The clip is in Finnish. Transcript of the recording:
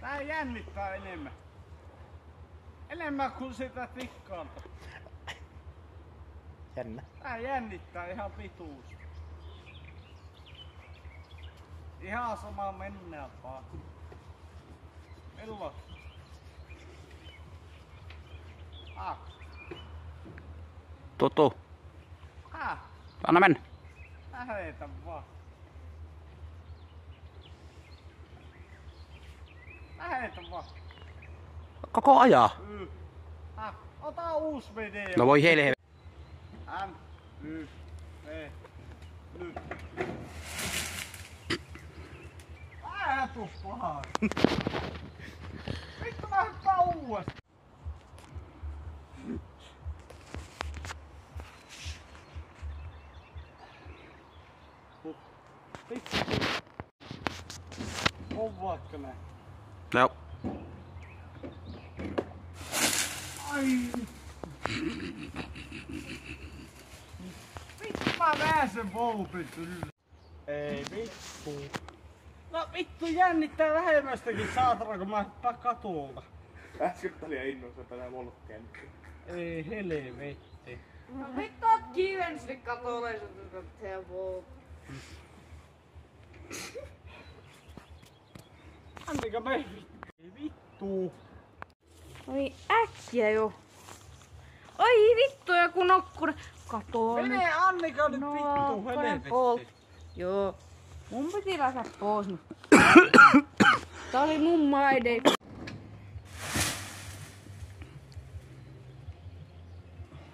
Tää jännittää enemmän. Enemmän kuin sitä tikkaalta. Jännä. Tää jännittää ihan vituusti. Ihan sama mennään vaan. Milloin? Tutu. Häh? Anna mennä. Mä heitän vaan. Mä heitän vaan. Koko ajaa. Ota uusi video. No voi helve. M, Y, V, L. Älä tuu pahaa. Vittu mä hyppään uudestaan. Vittu. On vaikka näin. Joo. Ai. Vittu mä näen sen volpin kyllä. Ei vittu. No vittu jännittää lähemmästäkin saatana kun mä hyppään katulta. Äsken oli innoissa tänään volkkeen. Ei helvetti. No vittu oot kiven sinne katolle sun helpoo. Annika me vittu. Ei vittu. Oi äkkiä jo. Oi vittu joku nokkuri. Kato nyt. Mene Annika nyt vittu helvetti. Joo. Mun piti lähteä pois nyt. Tää oli mun maide.